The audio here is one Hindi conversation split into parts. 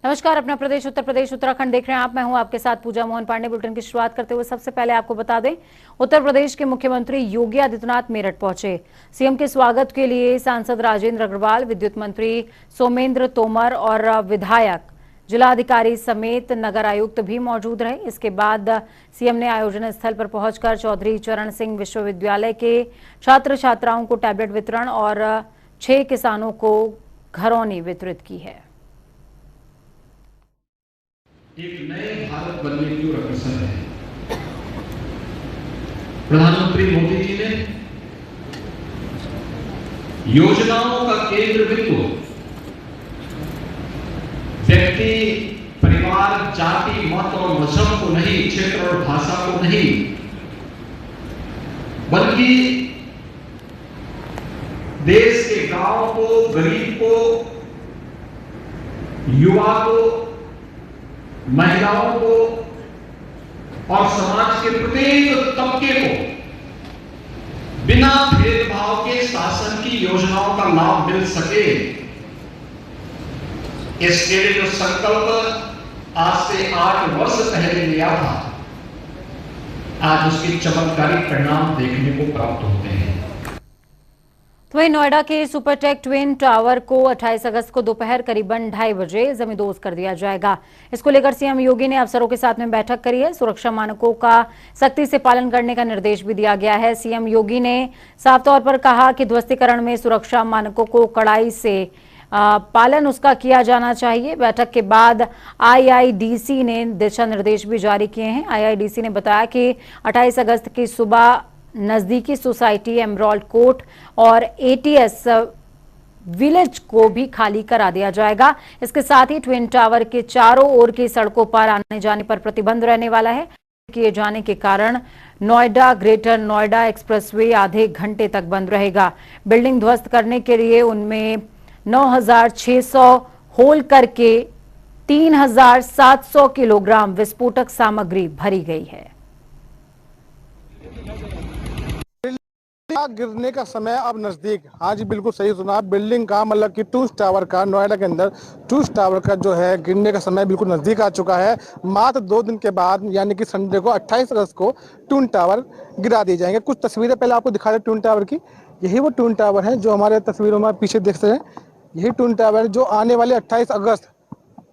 नमस्कार। अपना प्रदेश उत्तर प्रदेश उत्तराखंड देख रहे हैं आप। मैं हूं आपके साथ पूजा मोहन पांडे। बुलेटिन की शुरुआत करते हुए सबसे पहले आपको बता दें, उत्तर प्रदेश के मुख्यमंत्री योगी आदित्यनाथ मेरठ पहुंचे। सीएम के स्वागत के लिए सांसद राजेंद्र अग्रवाल, विद्युत मंत्री सोमेंद्र तोमर और विधायक, जिलाधिकारी समेत नगर आयुक्त भी मौजूद रहे। इसके बाद सीएम ने आयोजन स्थल पर पहुंचकर चौधरी चरण सिंह विश्वविद्यालय के छात्र छात्राओं को टैबलेट वितरण और 6 किसानों को घरौनी वितरित की है। एक नए भारत बनने की ओर अग्रसर है। प्रधानमंत्री मोदी जी ने योजनाओं का केंद्र बिंदु व्यक्ति, परिवार, जाति, मत और मजहब को नहीं, क्षेत्र और भाषा को नहीं, बल्कि देश के गांव को, गरीब को, युवा को, महिलाओं को और समाज के प्रत्येक तबके को बिना भेदभाव के शासन की योजनाओं का लाभ मिल सके, इसके लिए जो संकल्प आज से 8 वर्ष पहले लिया था, आज उसके चमत्कारी परिणाम देखने को प्राप्त होते हैं। तो वहीं नोएडा के सुपरटेक ट्विन टावर को 28 अगस्त को दोपहर करीबन 2:30 बजे जमींदोज कर दिया जाएगा। इसको लेकर सीएम योगी ने अफसरों के साथ में बैठक करी है। सुरक्षा मानकों का सख्ती से पालन करने का निर्देश भी दिया गया है। सीएम योगी ने साफ तौर पर कहा कि ध्वस्तीकरण में सुरक्षा मानकों को कड़ाई से पालन उसका किया जाना चाहिए। बैठक के बाद आईआईडीसी ने दिशा निर्देश भी जारी किए हैं। आईआईडीसी ने बताया कि 28 अगस्त की सुबह नजदीकी सोसाइटी एमराल्ड कोर्ट और एटीएस विलेज को भी खाली करा दिया जाएगा। इसके साथ ही ट्विन टावर के चारों ओर की सड़कों पर आने जाने पर प्रतिबंध रहने वाला है। किए जाने के कारण नोएडा ग्रेटर नोएडा एक्सप्रेसवे आधे घंटे तक बंद रहेगा। बिल्डिंग ध्वस्त करने के लिए उनमें 9,600 होल करके 3,700 किलोग्राम विस्फोटक सामग्री भरी गई है। गिरने का समय अब नजदीक। हाँ जी, बिल्कुल सही सुना। बिल्डिंग का मतलब कि टूस टावर का, नोएडा के अंदर टूस टावर का जो है गिरने का समय बिल्कुल नजदीक आ चुका है। मात्र 2 दिन के बाद यानी कि संडे को 28 अगस्त को टून टावर गिरा दिए जाएंगे। कुछ तस्वीरें पहले आपको दिखा रहे टून टावर की। यही वो टून टावर है जो हमारे तस्वीरों में पीछे देख सकते हैं। यही टून टावर जो आने वाले 28 अगस्त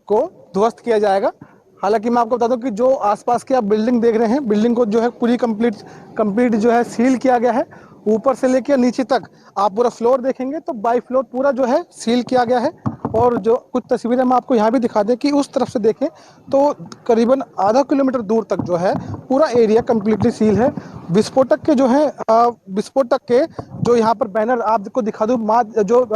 को ध्वस्त किया जाएगा। हालांकि मैं आपको बता दूं कि जो आसपास की आप बिल्डिंग देख रहे हैं, बिल्डिंग को जो है पूरी कंप्लीट जो है सील किया गया है। ऊपर से लेकर नीचे तक आप पूरा फ्लोर देखेंगे तो बाई फ्लोर पूरा जो है सील किया गया है। और जो कुछ तस्वीरें हम आपको यहाँ भी दिखा दें कि उस तरफ से देखें तो करीबन आधा किलोमीटर दूर तक जो है पूरा एरिया कंप्लीटली सील है। विस्फोटक के जो है विस्फोटक के जो यहाँ पर बैनर आपको दिखा दूँ, जो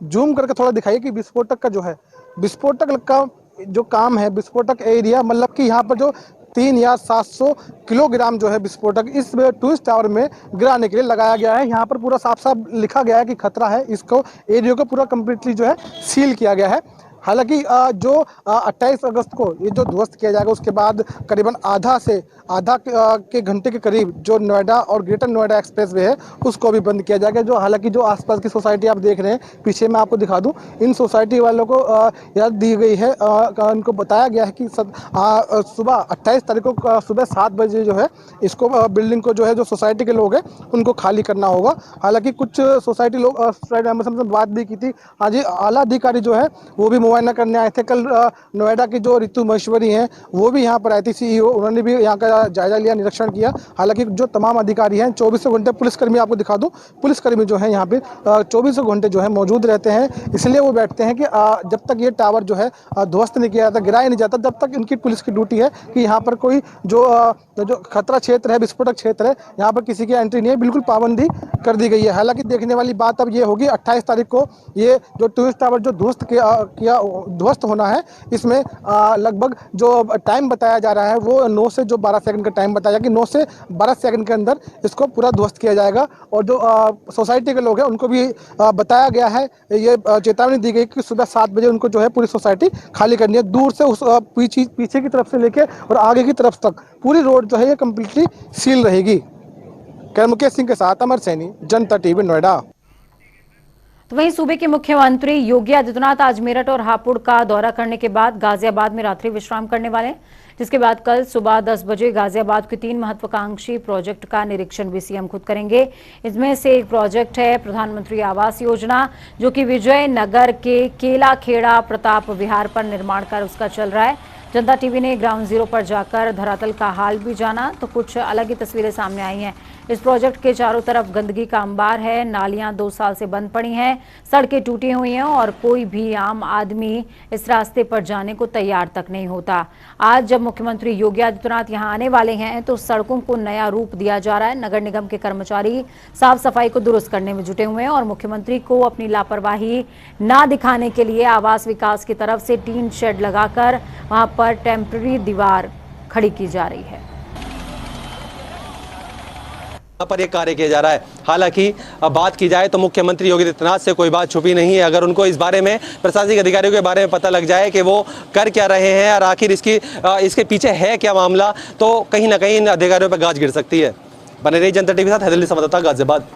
जूम करके थोड़ा दिखाइए कि विस्फोटक का जो है, विस्फोटक का जो काम है, विस्फोटक एरिया मतलब कि यहाँ पर जो 3 या 700 किलोग्राम जो है विस्फोटक इस ट्विन टावर में गिराने के लिए लगाया गया है। यहाँ पर पूरा साफ साफ लिखा गया है कि खतरा है। इसको एरिया को पूरा कंप्लीटली जो है सील किया गया है। हालांकि जो 28 अगस्त को ये जो ध्वस्त किया जाएगा उसके बाद करीबन आधा के घंटे के करीब जो नोएडा और ग्रेटर नोएडा एक्सप्रेसवे है उसको भी बंद किया जाएगा। जो हालांकि जो आसपास की सोसाइटी आप देख रहे हैं पीछे मैं आपको दिखा दूं, इन सोसाइटी वालों को याद दी गई है, उनको बताया गया है कि सुबह 28 तारीख को सुबह 7 बजे जो है इसको बिल्डिंग को जो है जो सोसाइटी के लोग हैं उनको खाली करना होगा। हालांकि कुछ सोसाइटी लोग से बात भी की थी। हाँ जी, आला अधिकारी जो है वो भी मुआयना करने आए थे। कल नोएडा की जो रितु महेश्वरी हैं वो भी यहाँ पर आई थी, सीईओ, उन्होंने भी यहाँ का जायजा लिया, निरीक्षण किया। हालांकि जो तमाम अधिकारी हैं 24 घंटे, पुलिसकर्मी आपको दिखा दूं, पुलिसकर्मी जो है यहाँ पे 24 घंटे जो है मौजूद रहते हैं। इसलिए वो बैठते हैं कि जब तक ये टावर जो है ध्वस्त नहीं किया जाता, गिराया नहीं जाता, जब तक इनकी पुलिस की ड्यूटी है कि यहाँ पर कोई जो खतरा क्षेत्र है, विस्फोटक क्षेत्र है, यहाँ पर किसी की एंट्री नहीं है, बिल्कुल पाबंदी कर दी गई है। हालांकि देखने वाली बात अब ये होगी 28 तारीख को ये जो ट्विन टावर जो ध्वस्त होना है, इसमें लगभग जो टाइम बताया जा रहा है वो 9 से जो 12 सेकंड का टाइम बताया कि 9 से 12 सेकंड के अंदर इसको पूरा ध्वस्त किया जाएगा। और जो सोसाइटी के लोग हैं उनको भी बताया गया है, ये चेतावनी दी गई कि सुबह 7 बजे उनको जो है पूरी सोसाइटी खाली करनी है। दूर से उस पीछे की तरफ से लेके और आगे की तरफ तक पूरी रोड जो है ये कंप्लीटली सील रहेगी। मुकेश सिंह के साथ अमर सैनी, जनता टीवी, नोएडा। तो वहीं सूबे के मुख्यमंत्री योगी आदित्यनाथ आज मेरठ और हापुड़ का दौरा करने के बाद गाजियाबाद में रात्रि विश्राम करने वाले हैं, जिसके बाद कल सुबह 10 बजे गाजियाबाद के 3 महत्वाकांक्षी प्रोजेक्ट का निरीक्षण भी सीएम खुद करेंगे। इसमें से एक प्रोजेक्ट है प्रधानमंत्री आवास योजना, जो कि विजयनगर के केला खेड़ा प्रताप विहार पर निर्माण कार्य उसका चल रहा है। जनता टीवी ने ग्राउंड जीरो पर जाकर धरातल का हाल भी जाना, तो कुछ अलग ही तस्वीरें सामने आई हैं। इस प्रोजेक्ट के चारों तरफ गंदगी का अंबार है, नालियां 2 साल से बंद पड़ी हैं, सड़कें टूटी हुई हैं और कोई भी आम आदमी इस रास्ते पर जाने को तैयार तक नहीं होता। आज जब मुख्यमंत्री योगी आदित्यनाथ यहां आने वाले हैं तो सड़कों को नया रूप दिया जा रहा है। नगर निगम के कर्मचारी साफ सफाई को दुरुस्त करने में जुटे हुए हैं और मुख्यमंत्री को अपनी लापरवाही ना दिखाने के लिए आवास विकास की तरफ से टीन शेड लगाकर वहां पर टेम्पररी दीवार खड़ी की जा रही है। पर यह कार्य किया जा रहा है। हालांकि अब बात की जाए तो मुख्यमंत्री योगी आदित्यनाथ से कोई बात छुपी नहीं है। अगर उनको इस बारे में प्रशासनिक अधिकारियों के बारे में पता लग जाए कि वो कर क्या रहे हैं और आखिर इसके पीछे है क्या मामला, तो कहीं ना कहीं इन अधिकारियों पर गाज गिर सकती है। बने रही जनता टीवी के साथ हैदर संवाददाता गाजियाबाद।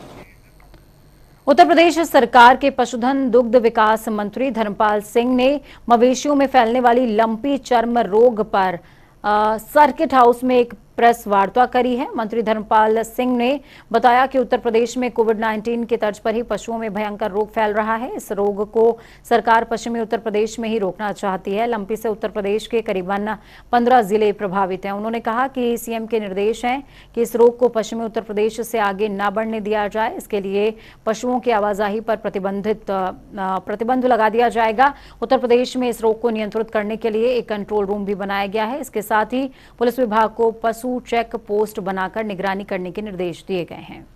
उत्तर प्रदेश सरकार के पशुधन दुग्ध विकास मंत्री धर्मपाल सिंह ने मवेशियों में फैलने वाली लंपी चर्म रोग पर सर्किट हाउस में एक प्रेस वार्ता करी है। मंत्री धर्मपाल सिंह ने बताया कि उत्तर प्रदेश में कोविड-19 के तर्ज पर ही पशुओं में भयंकर रोग फैल रहा है। इस रोग को सरकार पश्चिमी उत्तर प्रदेश में ही रोकना चाहती है। लंपी से उत्तर प्रदेश के करीबन 15 जिले प्रभावित हैं। उन्होंने कहा कि सीएम के निर्देश हैं कि इस रोग को पश्चिमी उत्तर प्रदेश से आगे न बढ़ने दिया जाए। इसके लिए पशुओं की आवाजाही पर प्रतिबंध लगा दिया जाएगा। उत्तर प्रदेश में इस रोग को नियंत्रित करने के लिए एक कंट्रोल रूम भी बनाया गया है। इसके साथ ही पुलिस विभाग को पशु चेक पोस्ट बनाकर निगरानी करने के निर्देश दिए गए हैं।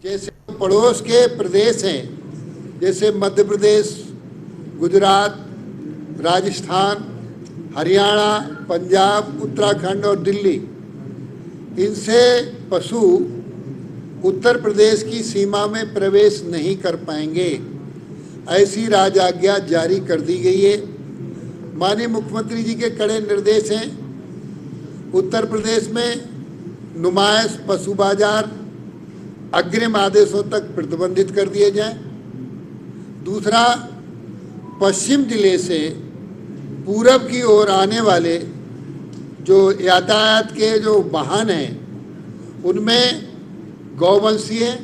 जैसे पड़ोस के प्रदेश हैं, जैसे मध्य प्रदेश, गुजरात, राजस्थान, हरियाणा, पंजाब, उत्तराखंड और दिल्ली, इनसे पशु उत्तर प्रदेश की सीमा में प्रवेश नहीं कर पाएंगे, ऐसी राजआज्ञा जारी कर दी गई है। माननीय मुख्यमंत्री जी के कड़े निर्देश हैं। उत्तर प्रदेश में नुमाइश, पशु बाजार अग्रिम आदेशों तक प्रतिबंधित कर दिए जाएं। दूसरा, पश्चिम जिले से पूरब की ओर आने वाले जो यातायात के जो वाहन हैं, उनमें गौवंशीय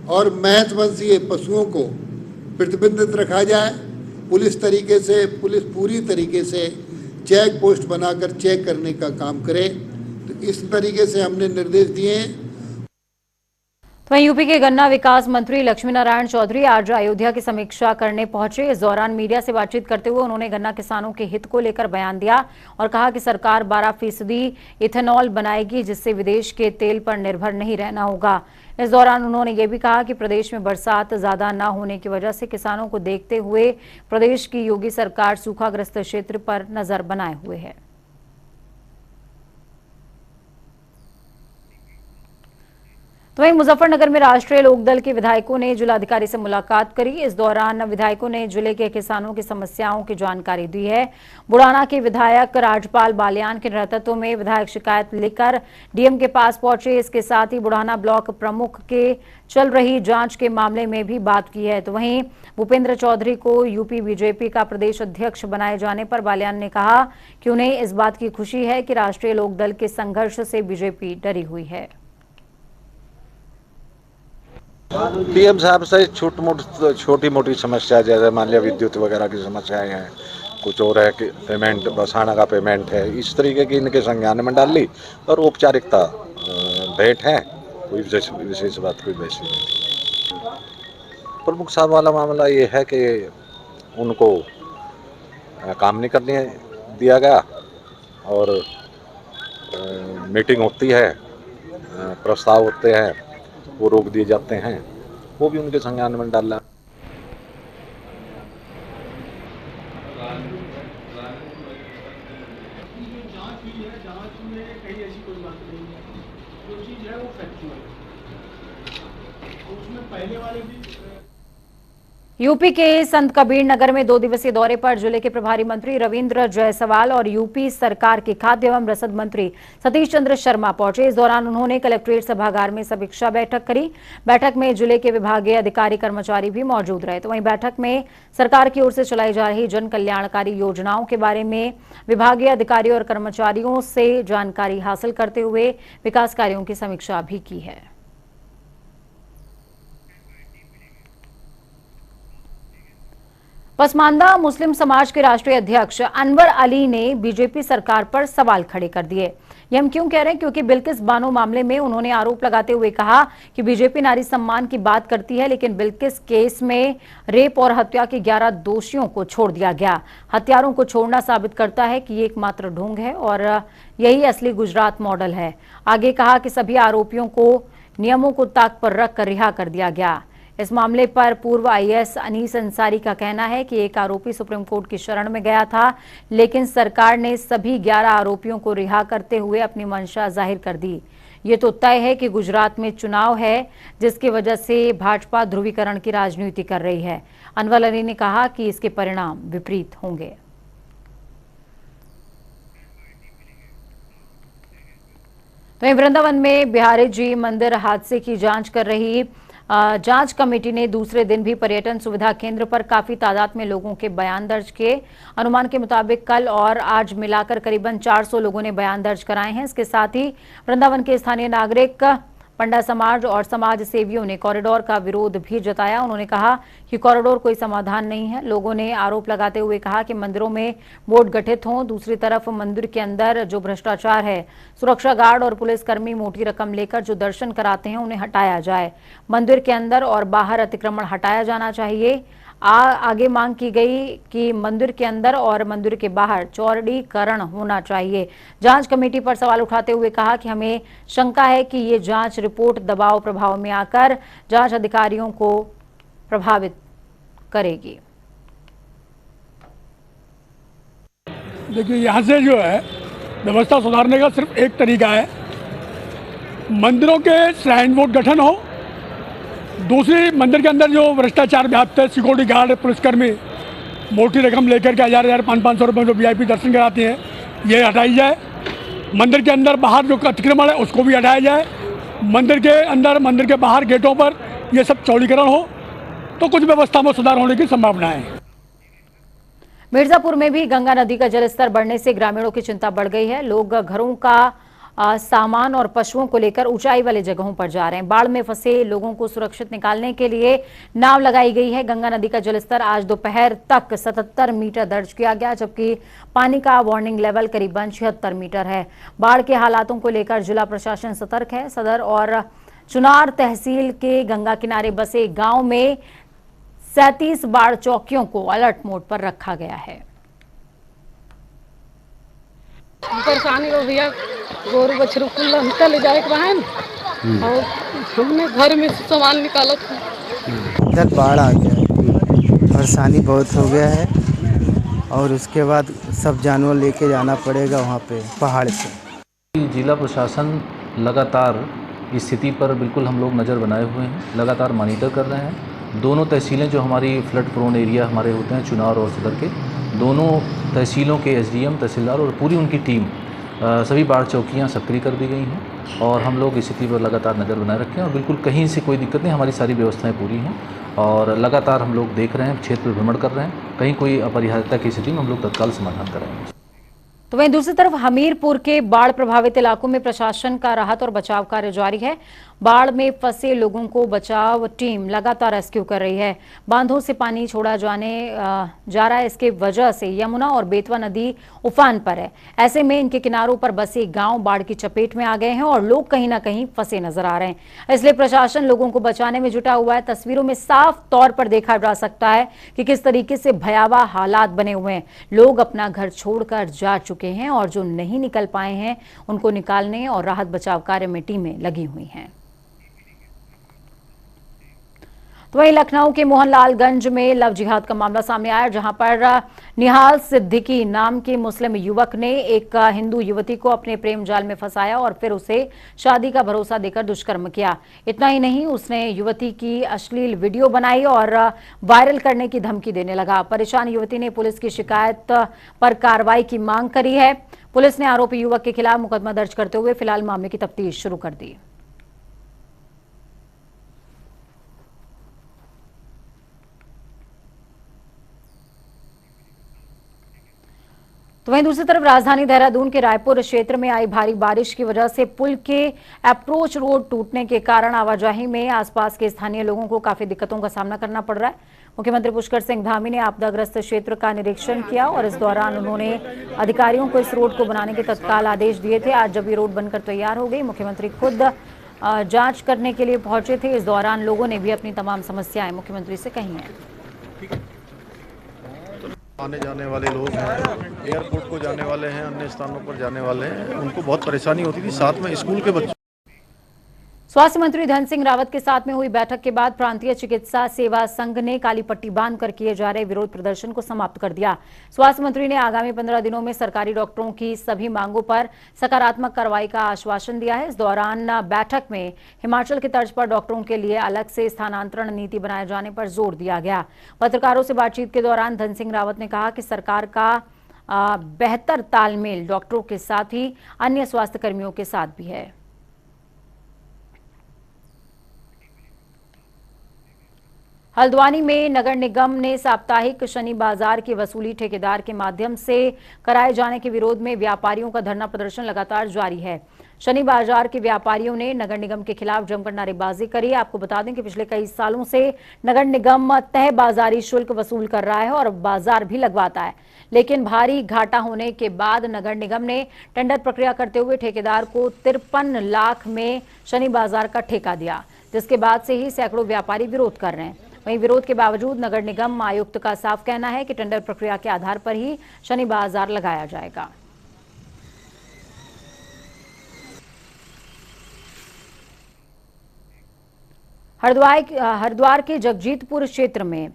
और महत्वंशीय पशुओं को प्रतिबंधित रखा जाए। पुलिस पूरी तरीके से चेक पोस्ट बनाकर चेक करने का काम करे। तो इस तरीके से हमने निर्देश दिए हैं। तो यूपी के गन्ना विकास मंत्री लक्ष्मी नारायण चौधरी आज अयोध्या की समीक्षा करने पहुंचे। इस दौरान मीडिया से बातचीत करते हुए उन्होंने गन्ना किसानों के हित को लेकर बयान दिया और कहा कि सरकार 12% इथेनॉल बनाएगी, जिससे विदेश के तेल पर निर्भर नहीं रहना होगा। इस दौरान उन्होंने ये भी कहा कि प्रदेश में बरसात ज्यादा न होने की वजह से किसानों को देखते हुए प्रदेश की योगी सरकार सूखाग्रस्त क्षेत्र पर नजर बनाए हुए है। तो वहीं मुजफ्फरनगर में राष्ट्रीय लोकदल के विधायकों ने जिलाधिकारी से मुलाकात करी। इस दौरान विधायकों ने जिले के किसानों की समस्याओं की जानकारी दी है। बुढ़ाना के विधायक राजपाल बालियान के नेतृत्व में विधायक शिकायत लेकर डीएम के पास पहुंचे। इसके साथ ही बुढ़ाना ब्लॉक प्रमुख के चल रही जांच के मामले में भी बात की है। तो वहीं भूपेंद्र चौधरी को यूपी बीजेपी का प्रदेश अध्यक्ष बनाए जाने पर बालियान ने कहा कि उन्हें इस बात की खुशी है कि राष्ट्रीय लोकदल के संघर्ष से बीजेपी डरी हुई है। पीएम साहब से छोटी मोटी समस्या, जैसे मान लिया विद्युत वगैरह की समस्याएं हैं, कुछ और है कि पेमेंट, बसाना का पेमेंट है, इस तरीके की इनके संज्ञान में डाल ली और औपचारिकता भेंट है। कोई विशेष बात कोई वैसी नहीं। प्रमुख साहब वाला मामला ये है कि उनको काम नहीं करने दिया गया और मीटिंग होती है, प्रस्ताव होते हैं, वो रोक दिए जाते हैं, वो भी उनके संज्ञान में डाला। यूपी के संत कबीर नगर में 2 दिवसीय दौरे पर जिले के प्रभारी मंत्री रविंद्र जायसवाल और यूपी सरकार के खाद्य एवं रसद मंत्री सतीश चंद्र शर्मा पहुंचे। इस दौरान उन्होंने कलेक्ट्रेट सभागार में समीक्षा बैठक करी। बैठक में जिले के विभागीय अधिकारी कर्मचारी भी मौजूद रहे। तो वहीं बैठक में सरकार की ओर से चलाई जा रही जन कल्याणकारी योजनाओं के बारे में विभागीय अधिकारियों और कर्मचारियों से जानकारी हासिल करते हुए विकास कार्यों की समीक्षा भी की है। पसमानदा मुस्लिम समाज के राष्ट्रीय अध्यक्ष अनवर अली ने बीजेपी सरकार पर सवाल खड़े कर दिए। ये हम क्यों कह रहे हैं? क्योंकि बिल्किस बानो मामले में उन्होंने आरोप लगाते हुए कहा कि बीजेपी नारी सम्मान की बात करती है, लेकिन बिल्किस केस में रेप और हत्या के 11 दोषियों को छोड़ दिया गया। हत्यारों को छोड़ना साबित करता है कि ये एकमात्र ढोंग है और यही असली गुजरात मॉडल है। आगे कहा कि सभी आरोपियों को नियमों को ताक पर रखकर रिहा कर दिया गया। इस मामले पर पूर्व आईएएस अनीस अंसारी का कहना है कि एक आरोपी सुप्रीम कोर्ट की शरण में गया था, लेकिन सरकार ने सभी 11 आरोपियों को रिहा करते हुए अपनी मंशा जाहिर कर दी। ये तो तय है कि गुजरात में चुनाव है, जिसकी वजह से भाजपा ध्रुवीकरण की राजनीति कर रही है। अनवर अली ने कहा कि इसके परिणाम विपरीत होंगे। तो वृंदावन में बिहारी जी मंदिर हादसे की जांच कर रही जांच कमेटी ने दूसरे दिन भी पर्यटन सुविधा केंद्र पर काफी तादाद में लोगों के बयान दर्ज किए। अनुमान के मुताबिक कल और आज मिलाकर करीबन 400 लोगों ने बयान दर्ज कराए हैं। इसके साथ ही वृंदावन के स्थानीय नागरिक, पंडा समाज और समाज सेवियों ने कॉरिडोर का विरोध भी जताया। उन्होंने कहा कि कॉरिडोर कोई समाधान नहीं है। लोगों ने आरोप लगाते हुए कहा कि मंदिरों में बोर्ड गठित हों। दूसरी तरफ मंदिर के अंदर जो भ्रष्टाचार है, सुरक्षा गार्ड और पुलिसकर्मी मोटी रकम लेकर जो दर्शन कराते हैं उन्हें हटाया जाए। मंदिर के अंदर और बाहर अतिक्रमण हटाया जाना चाहिए। आगे मांग की गई कि मंदिर के अंदर और मंदिर के बाहर चौड़ीकरण होना चाहिए। जांच कमेटी पर सवाल उठाते हुए कहा कि हमें शंका है कि ये जांच रिपोर्ट दबाव प्रभाव में आकर जांच अधिकारियों को प्रभावित करेगी। देखिए, यहाँ से जो है व्यवस्था सुधारने का सिर्फ एक तरीका है, मंदिरों के श्राइन बोर्ड गठन हो। दूसरी, मंदिर के अंदर जो भ्रष्टाचार व्याप्त है, सिक्योरिटी गार्ड, पुलिसकर्मी मोटी रकम लेकर के 1000 500 रुपये जो वीआईपी दर्शन कराते हैं, ये हटाई जाए। मंदिर के अंदर बाहर जो अतिक्रमण है उसको भी हटाया जाए। मंदिर के अंदर, मंदिर के बाहर गेटों पर ये सब चौड़ीकरण हो तो कुछ व्यवस्था में सुधार होने की संभावना है। मिर्जापुर में भी गंगा नदी का जलस्तर बढ़ने से ग्रामीणों की चिंता बढ़ गई है। लोग घरों का सामान और पशुओं को लेकर ऊंचाई वाली जगहों पर जा रहे हैं। बाढ़ में फंसे लोगों को सुरक्षित निकालने के लिए नाव लगाई गई है। गंगा नदी का जलस्तर आज दोपहर तक 77 मीटर दर्ज किया गया, जबकि पानी का वार्निंग लेवल करीबन 76 मीटर है। बाढ़ के हालातों को लेकर जिला प्रशासन सतर्क है। सदर और चुनार तहसील के गंगा किनारे बसे गांव में 37 बाढ़ चौकियों को अलर्ट मोड पर रखा गया है। परेशानी हो भैया, गोरू बछरू कुल निकल जाए और हमने घर में सामान निकाला था। इधर बाढ़ आ गया है, परेशानी बहुत हो गया है और उसके बाद सब जानवर लेके जाना पड़ेगा वहाँ पे पहाड़ से। जिला प्रशासन लगातार इस स्थिति पर बिल्कुल हम लोग नज़र बनाए हुए हैं, लगातार मॉनिटर कर रहे हैं। दोनों तहसीलें जो हमारी फ्लड प्रोन एरिया हमारे होते हैं, चुनार और सदर के, दोनों तहसीलों के एसडीएम, तहसीलदार और पूरी उनकी टीम, सभी बाढ़ चौकियां सक्रिय कर दी गई हैं और हम लोग स्थिति पर लगातार नज़र बनाए रखें और बिल्कुल कहीं से कोई दिक्कत नहीं, हमारी सारी व्यवस्थाएं पूरी हैं और लगातार हम लोग देख रहे हैं, क्षेत्र में भ्रमण कर रहे हैं। कहीं कोई अपरिहार्यता की स्थिति में हम लोग तत्काल समाधान करेंगे। तो वहीं दूसरी तरफ हमीरपुर के बाढ़ प्रभावित इलाकों में प्रशासन का राहत और बचाव कार्य जारी है। बाढ़ में फंसे लोगों को बचाव टीम लगातार रेस्क्यू कर रही है। बांधों से पानी छोड़ा जा रहा है। इसके वजह से यमुना और बेतवा नदी उफान पर है। ऐसे में इनके किनारों पर बसे गांव बाढ़ की चपेट में आ गए हैं और लोग कहीं ना कहीं फंसे नजर आ रहे हैं। इसलिए प्रशासन लोगों को बचाने में जुटा हुआ है। तस्वीरों में साफ तौर पर देखा जा सकता है कि किस तरीके से भयावह हालात बने हुए हैं। लोग अपना घर छोड़कर जा चुके हैं और जो नहीं निकल पाए हैं उनको निकालने और राहत बचाव कार्य में टीमें लगी हुई हैं। तो वहीं लखनऊ के मोहनलालगंज में लव जिहाद का मामला सामने आया, जहां पर निहाल सिद्दीकी नाम के मुस्लिम युवक ने एक हिंदू युवती को अपने प्रेम जाल में फंसाया और फिर उसे शादी का भरोसा देकर दुष्कर्म किया। इतना ही नहीं, उसने युवती की अश्लील वीडियो बनाई और वायरल करने की धमकी देने लगा। परेशान युवती ने पुलिस की शिकायत पर कार्रवाई की मांग करी है। पुलिस ने आरोपी युवक के खिलाफ मुकदमा दर्ज करते हुए फिलहाल मामले की तफ्तीश शुरू कर दी। तो वहीं दूसरी तरफ राजधानी देहरादून के रायपुर क्षेत्र में आई भारी बारिश की वजह से पुल के अप्रोच रोड टूटने के कारण आवाजाही में आसपास के स्थानीय लोगों को काफी दिक्कतों का सामना करना पड़ रहा है। मुख्यमंत्री पुष्कर सिंह धामी ने आपदाग्रस्त क्षेत्र का निरीक्षण किया और इस दौरान उन्होंने अधिकारियों को इस रोड को बनाने के तत्काल आदेश दिए थे। आज जब ये रोड बनकर तैयार हो गई, मुख्यमंत्री खुद जांच करने के लिए पहुंचे थे। इस दौरान लोगों ने भी अपनी तमाम समस्याएं मुख्यमंत्री से कही हैं। आने जाने वाले लोग हैं, एयरपोर्ट को जाने वाले हैं, अन्य स्थानों पर जाने वाले हैं, उनको बहुत परेशानी होती थी। साथ में स्कूल के बच्चों। स्वास्थ्य मंत्री धन सिंह रावत के साथ में हुई बैठक के बाद प्रांतीय चिकित्सा सेवा संघ ने काली पट्टी बांधकर किए जा रहे विरोध प्रदर्शन को समाप्त कर दिया। स्वास्थ्य मंत्री ने आगामी 15 दिनों में सरकारी डॉक्टरों की सभी मांगों पर सकारात्मक कार्रवाई का आश्वासन दिया है। इस दौरान बैठक में हिमाचल की तर्ज पर डॉक्टरों के लिए अलग से स्थानांतरण नीति बनाए जाने पर जोर दिया गया। पत्रकारों से बातचीत के दौरान धन सिंह रावत ने कहा कि सरकार का बेहतर तालमेल डॉक्टरों के साथ ही अन्य स्वास्थ्य कर्मियों के साथ भी है। हल्द्वानी में नगर निगम ने साप्ताहिक शनि बाजार की वसूली ठेकेदार के माध्यम से कराए जाने के विरोध में व्यापारियों का धरना प्रदर्शन लगातार जारी है। शनि बाजार के व्यापारियों ने नगर निगम के खिलाफ जमकर नारेबाजी करी। आपको बता दें कि पिछले कई सालों से नगर निगम तय बाजारी शुल्क वसूल कर रहा है और बाजार भी लगवाता है, लेकिन भारी घाटा होने के बाद नगर निगम ने टेंडर प्रक्रिया करते हुए ठेकेदार को 53 लाख में शनि बाजार का ठेका दिया, जिसके बाद से ही सैकड़ों व्यापारी विरोध कर रहे हैं। वहीं विरोध के बावजूद नगर निगम आयुक्त का साफ कहना है कि टेंडर प्रक्रिया के आधार पर ही शनि बाजार लगाया जाएगा। हरिद्वार के जगजीतपुर क्षेत्र में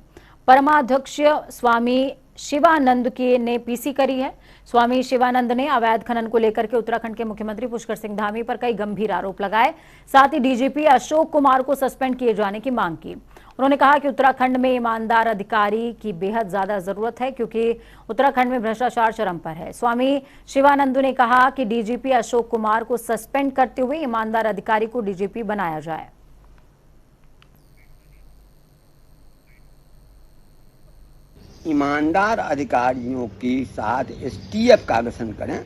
परमाध्यक्ष स्वामी शिवानंद ने पीसी करी है। स्वामी शिवानंद ने अवैध खनन को लेकर के उत्तराखंड के मुख्यमंत्री पुष्कर सिंह धामी पर कई गंभीर आरोप लगाए। साथ ही डीजीपी अशोक कुमार को सस्पेंड किए जाने की मांग की। उन्होंने कहा कि उत्तराखंड में ईमानदार अधिकारी की बेहद ज्यादा जरूरत है, क्योंकि उत्तराखंड में भ्रष्टाचार चरम पर है। स्वामी शिवानंद ने कहा कि डीजीपी अशोक कुमार को सस्पेंड करते हुए ईमानदार अधिकारी को डीजीपी बनाया जाए। ईमानदार अधिकारियों के साथ एसटीएफ का गठन करें,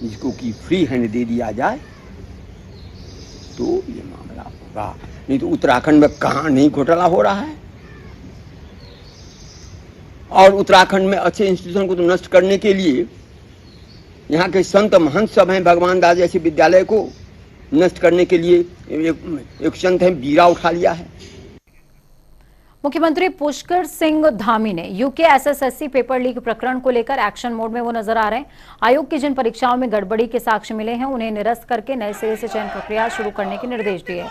जिसको कि फ्री हैंड दे दिया जाए तो ये मामला होगा। नहीं तो उत्तराखंड में कहाँ नहीं घोटाला हो रहा है। और उत्तराखंड में अच्छे इंस्टीट्यूशन को तो नष्ट करने के लिए यहाँ के संत महंत सब हैं। भगवान दास जैसे विद्यालय को नष्ट करने के लिए एक संत है, बीरा उठा लिया है। मुख्यमंत्री पुष्कर सिंह धामी ने यूके एसएसएससी पेपर लीक प्रकरण को लेकर एक्शन मोड में वो नजर आ रहे हैं। आयोग की जिन परीक्षाओं में गड़बड़ी के साक्ष्य मिले हैं, उन्हें निरस्त करके नए सिरे से चयन प्रक्रिया शुरू करने के निर्देश दिए।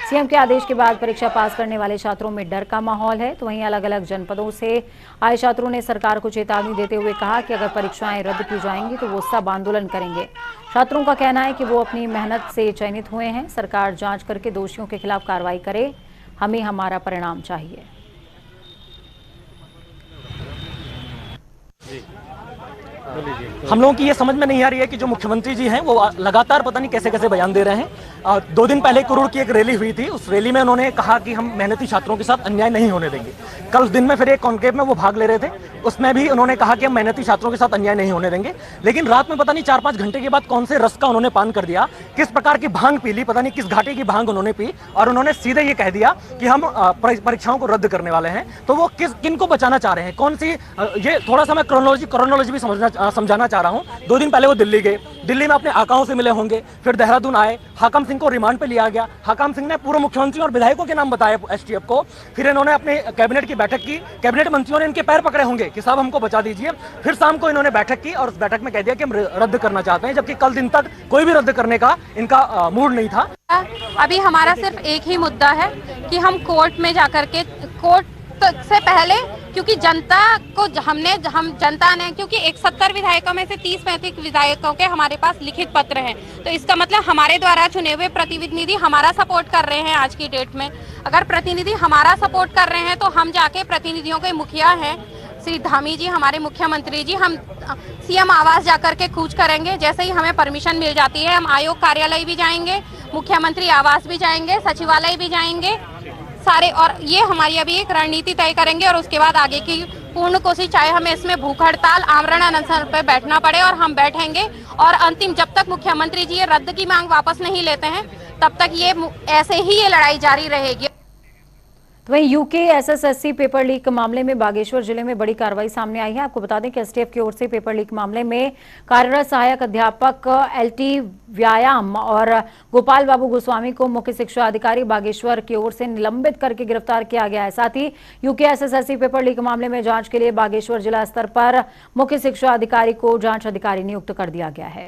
सीएम के आदेश के बाद परीक्षा पास करने वाले छात्रों में डर का माहौल है। तो वहीं अलग अलग जनपदों से आए छात्रों ने सरकार को चेतावनी देते हुए कहा कि अगर परीक्षाएं रद्द की जाएंगी तो वो सब आंदोलन करेंगे। छात्रों का कहना है कि वो अपनी मेहनत से चयनित हुए हैं। सरकार जांच करके दोषियों के खिलाफ कार्रवाई करे, हमें हमारा परिणाम चाहिए। हम लोगों की ये समझ में नहीं आ रही है कि जो मुख्यमंत्री जी हैं वो लगातार पता नहीं कैसे कैसे बयान दे रहे हैं। 2 दिन पहले करोड़ की एक रैली हुई थी, उस रैली में उन्होंने कहा कि हम मेहनती छात्रों के साथ अन्याय नहीं होने देंगे। कल दिन में फिर एक कॉन्क्लेव में वो भाग ले रहे थे, उसमें भी उन्होंने कहा कि हम मेहनती छात्रों के साथ अन्याय नहीं होने देंगे। लेकिन रात में पता नहीं 4-5 घंटे के बाद कौन से रस का उन्होंने पान कर दिया, किस प्रकार की भांग पी ली, पता नहीं किस घाटे की भांग उन्होंने पी, और उन्होंने सीधे ये कह दिया कि हम परीक्षाओं को रद्द करने वाले हैं। तो वो किन को बचाना चाह रहे हैं, कौन सी, ये थोड़ा सा मैं क्रोनोलॉजी भी समझाना चाह रहा हूँ। 2 दिन पहले वो दिल्ली गए, दिल्ली में अपने आकाओं से मिले होंगे, फिर देहरादून आए, हाकम सिंह को रिमांड पे लिया गया। हाकम सिंह ने पूर्व मुख्यमंत्री और विधायकों के नाम बताए एसटीएफ को। फिर इन्होंने अपने कैबिनेट की बैठक की, कैबिनेट मंत्रियों ने इनके पैर पकड़े होंगे कि साहब हमको बचा दीजिए। फिर शाम को इन्होंने बैठक की और उस बैठक में कह दिया कि हम रद्द करना चाहते हैं, जबकि कल दिन तक कोई भी रद्द करने का इनका मूड नहीं था। अभी हमारा सिर्फ एक ही मुद्दा है कि हम कोर्ट में जाकर के, कोर्ट से पहले, क्योंकि जनता को हम जनता ने, क्योंकि 170 विधायकों में से 30-35 विधायकों के हमारे पास लिखित पत्र हैं, तो इसका मतलब हमारे द्वारा चुने हुए प्रतिनिधि हमारा सपोर्ट कर रहे हैं। आज की डेट में अगर प्रतिनिधि हमारा सपोर्ट कर रहे हैं तो हम जाके प्रतिनिधियों के मुखिया हैं श्री धामी जी, हमारे मुख्यमंत्री जी, हम सीएम आवास जाकर के कूच करेंगे। जैसे ही हमें परमिशन मिल जाती है हम आयोग कार्यालय भी जाएंगे, मुख्यमंत्री आवास भी जाएंगे, सचिवालय भी जाएंगे सारे, और ये हमारी अभी एक रणनीति तय करेंगे और उसके बाद आगे की पूर्ण कोशिश, चाहे हमें इसमें भूख हड़ताल, आमरण अनशन पर बैठना पड़े और हम बैठेंगे। और अंतिम, जब तक मुख्यमंत्री जी ये रद्द की मांग वापस नहीं लेते हैं तब तक ये ऐसे ही ये लड़ाई जारी रहेगी। तो वहीं यूके एसएसएससी पेपर लीक मामले में बागेश्वर जिले में बड़ी कार्रवाई सामने आई है। आपको बता दें कि एसटीएफ की ओर से पेपर लीक मामले में कार्यरत सहायक अध्यापक एलटी व्यायाम और गोपाल बाबू गोस्वामी को मुख्य शिक्षा अधिकारी बागेश्वर की ओर से निलंबित करके गिरफ्तार किया गया है। साथ ही यूके एसएसएससी पेपर लीक मामले में जांच के लिए बागेश्वर जिला स्तर पर मुख्य शिक्षा अधिकारी को जांच अधिकारी नियुक्त कर दिया गया है।